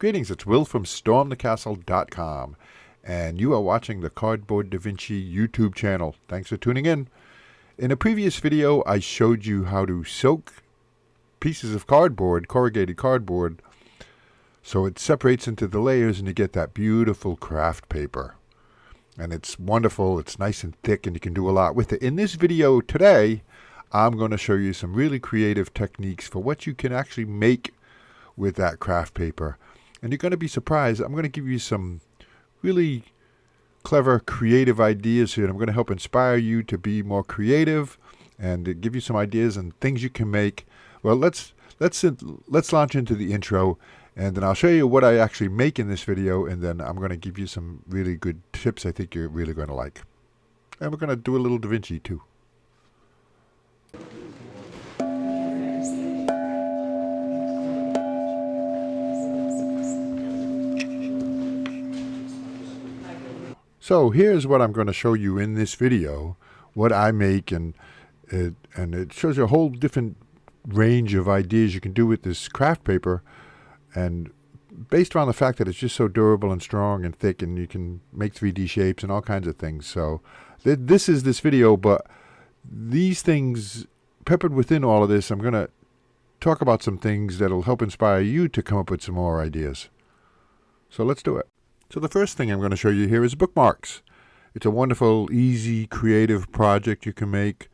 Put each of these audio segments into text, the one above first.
Greetings, it's Will from stormthecastle.com, and you are watching the Cardboard daVinci YouTube channel. Thanks for tuning in. In a previous video, I showed you how to soak pieces of cardboard, corrugated cardboard, so it separates into the layers and you get that beautiful craft paper. And it's wonderful, it's nice and thick, and you can do a lot with it. In this video today, I'm going to show you some really creative techniques for what you can actually make with that craft paper. And you're going to be surprised. I'm going to give you some really clever, creative ideas here. And I'm going to help inspire you to be more creative and to give you some ideas and things you can make. Well, let's launch into the intro, and then I'll show you what I actually make in this video, and then I'm going to give you some really good tips I think you're really going to like. And we're going to do a little daVinci too. So here's what I'm going to show you in this video, what I make, and it shows you a whole different range of ideas you can do with this craft paper, and based on the fact that it's just so durable and strong and thick, and you can make 3D shapes and all kinds of things. So this is this video, but these things peppered within all of this, I'm going to talk about some things that'll help inspire you to come up with some more ideas. So let's do it. So the first thing I'm going to show you here is bookmarks. It's a wonderful, easy, creative project you can make.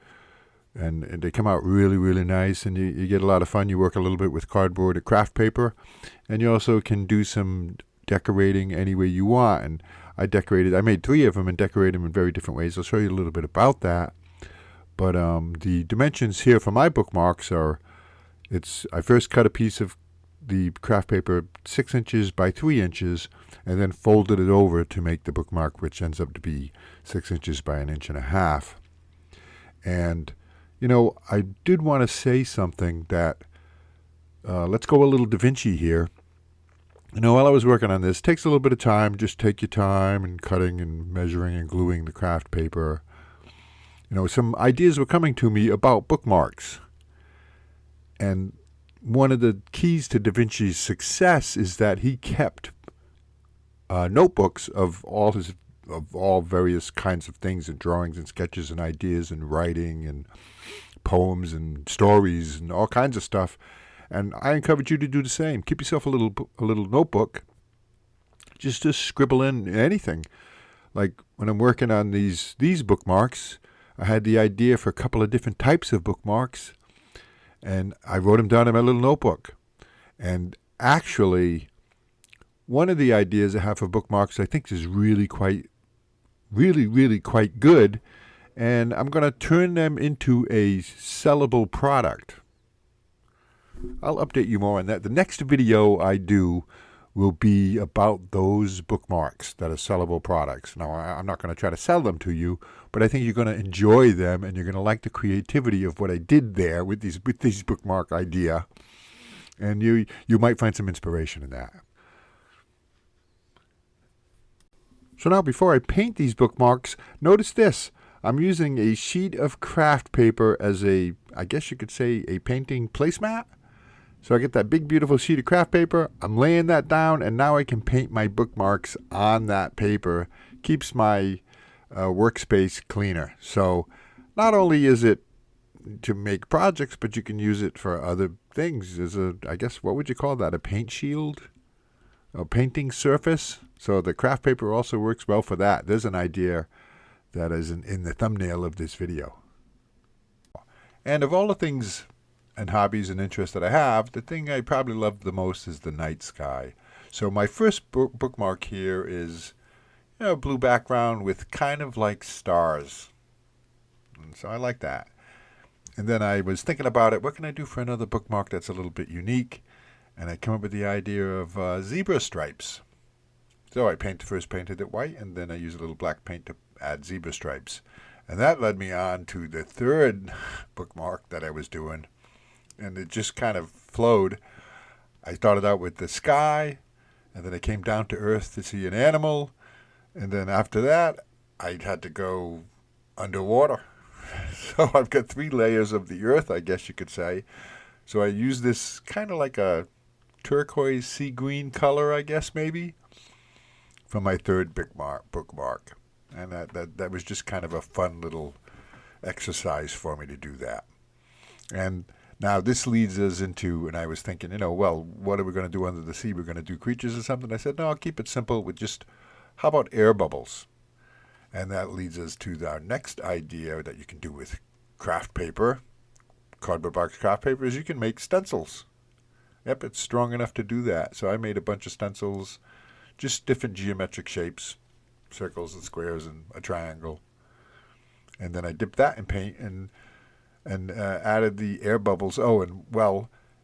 And they come out really, really nice. And you get a lot of fun. You work a little bit with cardboard or craft paper. And you also can do some decorating any way you want. And I made 3 of them and decorated them in very different ways. I'll show you a little bit about that. But the dimensions here for my bookmarks are, I first cut a piece of the craft paper 6 inches by 3 inches, and then folded it over to make the bookmark, which ends up to be 6 inches by 1.5 inches. And, you know, I did want to say something that, let's go a little daVinci here. You know, while I was working on this, it takes a little bit of time. Just take your time and cutting and measuring and gluing the craft paper. You know, some ideas were coming to me about bookmarks. And one of the keys to daVinci's success is that he kept notebooks of all various kinds of things, and drawings and sketches and ideas and writing and poems and stories and all kinds of stuff. And I encourage you to do the same. Keep yourself a little notebook. Just to scribble in anything. Like when I'm working on these bookmarks, I had the idea for a couple of different types of bookmarks. And I wrote them down in my little notebook. And actually, one of the ideas I have for bookmarks I think is really quite good. And I'm going to turn them into a sellable product. I'll update you more on that. The next video I do will be about those bookmarks that are sellable products. Now, I'm not going to try to sell them to you, but I think you're going to enjoy them, and you're going to like the creativity of what I did there with these bookmark idea, and you might find some inspiration in that. So now, before I paint these bookmarks, notice this. I'm using a sheet of craft paper as I guess you could say, a painting placemat. So I get that big, beautiful sheet of craft paper. I'm laying that down, and now I can paint my bookmarks on that paper. Keeps my workspace cleaner. So not only is it to make projects, but you can use it for other things. As I guess, what would you call that? A paint shield? A painting surface? So the craft paper also works well for that. There's an idea that is in the thumbnail of this video. And of all the things and hobbies and interests that I have, the thing I probably love the most is the night sky. So my first bookmark here is, you know, blue background with kind of like stars. And so I like that. And then I was thinking about it, what can I do for another bookmark that's a little bit unique? And I come up with the idea of zebra stripes. So I first painted it white, and then I used a little black paint to add zebra stripes. And that led me on to the third bookmark that I was doing. And it just kind of flowed. I started out with the sky, and then I came down to earth to see an animal. And then after that, I had to go underwater. So I've got 3 layers of the earth, I guess you could say. So I use this kind of like a turquoise sea green color, I guess, maybe, for my third bookmark. And that was just kind of a fun little exercise for me to do that. And now this leads us into, and I was thinking, well, what are we going to do under the sea? We're going to do creatures or something? I said, no, I'll keep it simple with just, how about air bubbles? And that leads us to our next idea that you can do with craft paper, cardboard box craft paper, is you can make stencils. Yep, it's strong enough to do that. So I made a bunch of stencils, just different geometric shapes, circles and squares and a triangle. And then I dipped that in paint and added the air bubbles. Oh,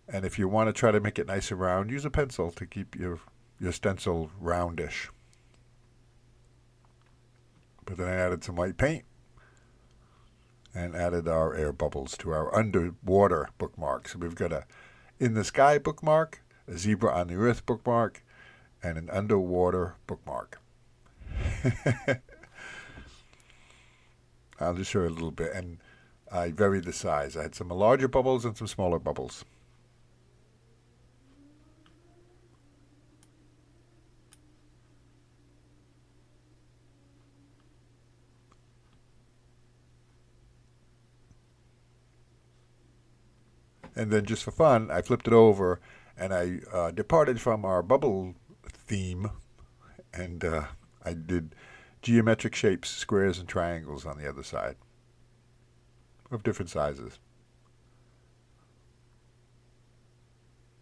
and if you want to try to make it nice and round, use a pencil to keep your stencil roundish. But then I added some white paint and added our air bubbles to our underwater bookmark. So we've got a in the sky bookmark, a zebra on the earth bookmark, and an underwater bookmark. I'll just show you a little bit. And I varied the size. I had some larger bubbles and some smaller bubbles. And then just for fun, I flipped it over and I departed from our bubble theme and I did geometric shapes, squares and triangles on the other side of different sizes.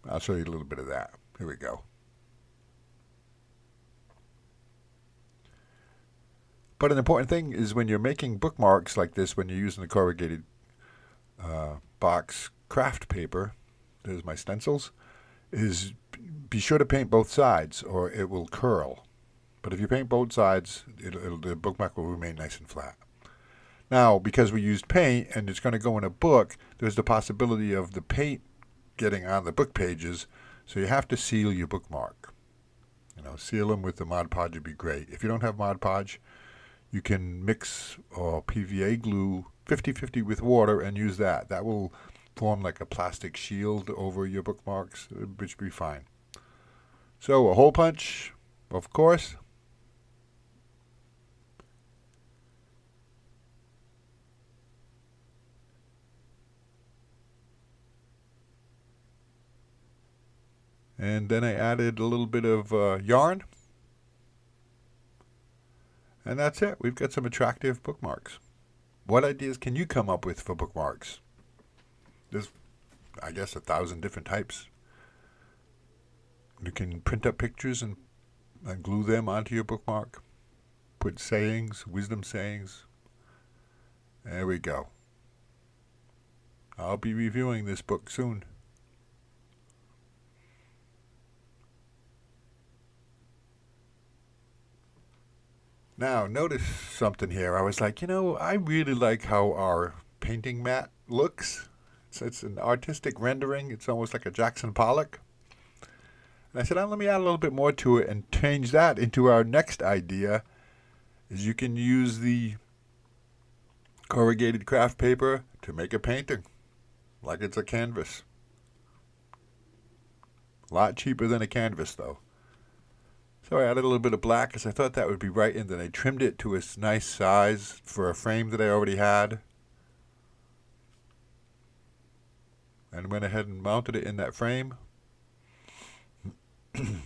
I'll show you a little bit of that. Here we go. But an important thing is when you're making bookmarks like this, when you're using the corrugated box craft paper, there's my stencils, is be sure to paint both sides or it will curl. But if you paint both sides, the bookmark will remain nice and flat. Now, because we used paint and it's going to go in a book, there's the possibility of the paint getting on the book pages, so you have to seal your bookmark. Seal them with the Mod Podge would be great. If you don't have Mod Podge, you can mix PVA glue 50-50 with water and use that. That will form like a plastic shield over your bookmarks, which will be fine. So a hole punch, of course. And then I added a little bit of yarn. And that's it. We've got some attractive bookmarks. What ideas can you come up with for bookmarks? There's, I guess, 1,000 different types. You can print up pictures and glue them onto your bookmark. Put sayings, wisdom sayings. There we go. I'll be reviewing this book soon. Now, notice something here. I was like, I really like how our painting mat looks. It's an artistic rendering. It's almost like a Jackson Pollock. And I said, let me add a little bit more to it and change that into our next idea, is you can use the corrugated craft paper to make a painting, like it's a canvas. A lot cheaper than a canvas, though. So I added a little bit of black because I thought that would be right, and then I trimmed it to a nice size for a frame that I already had. And went ahead and mounted it in that frame. And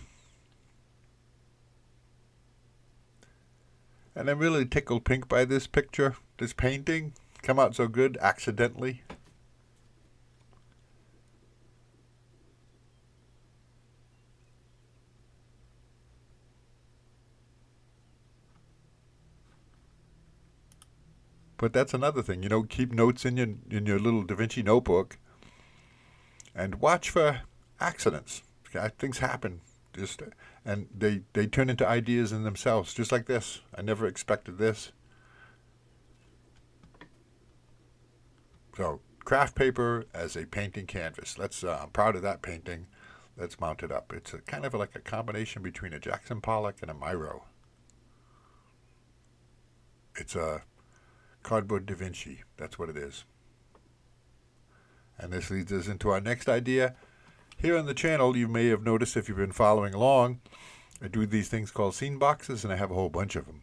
I'm really tickled pink by this picture, this painting. Come out so good, accidentally. But that's another thing, keep notes in your little daVinci notebook and watch for accidents. Things happen, and they turn into ideas in themselves, just like this. I never expected this. So, craft paper as a painting canvas. I'm proud of that painting. Let's mount it up. It's kind of like a combination between a Jackson Pollock and a Miro. It's a cardboard daVinci. That's what it is. And this leads us into our next idea. Here on the channel, you may have noticed if you've been following along, I do these things called scene boxes, and I have a whole bunch of them.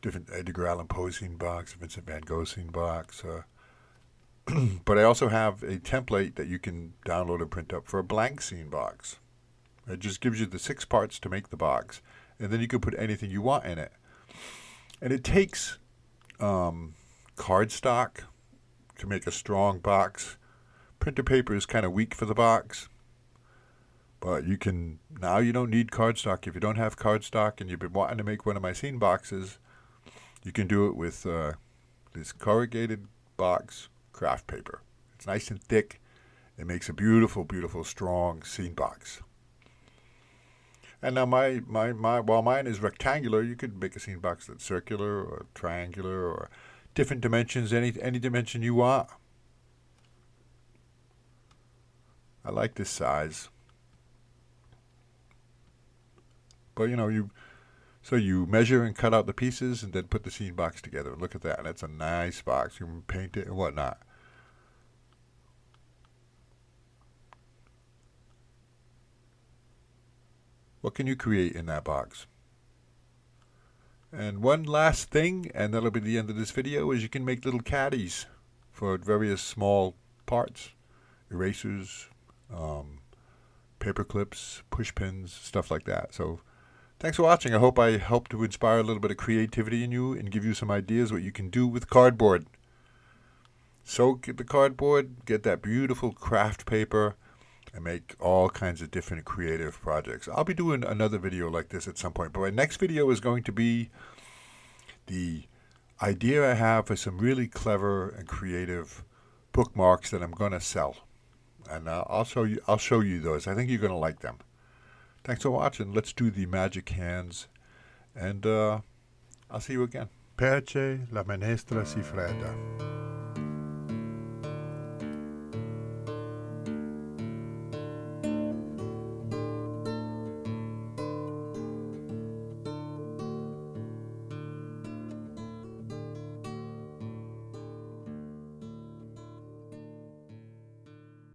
Different Edgar Allan Poe scene box, Vincent van Gogh scene box. But I also have a template that you can download and print up for a blank scene box. It just gives you the 6 parts to make the box, and then you can put anything you want in it. And it takes cardstock to make a strong box. Printer paper is kind of weak for the box, but you don't need cardstock. If you don't have cardstock and you've been wanting to make one of my scene boxes, you can do it with this corrugated box Kraft paper. It's nice and thick. It makes a beautiful, beautiful, strong scene box. And now while mine is rectangular, you could make a scene box that's circular or triangular or different dimensions, any dimension you want. I like this size. But so you measure and cut out the pieces and then put the scene box together. Look at that. That's a nice box. You can paint it and whatnot. What can you create in that box? And one last thing, and that'll be the end of this video, is you can make little caddies for various small parts. Erasers, paper clips, push pins, stuff like that. So thanks for watching. I hope I helped to inspire a little bit of creativity in you and give you some ideas what you can do with cardboard. Soak the cardboard, get that beautiful Kraft paper, and make all kinds of different creative projects. I'll be doing another video like this at some point, but my next video is going to be the idea I have for some really clever and creative bookmarks that I'm going to sell. And I'll show you those. I think you're going to like them. Thanks for watching. Let's do the magic hands, and I'll see you again. Perche la menestra si fredda.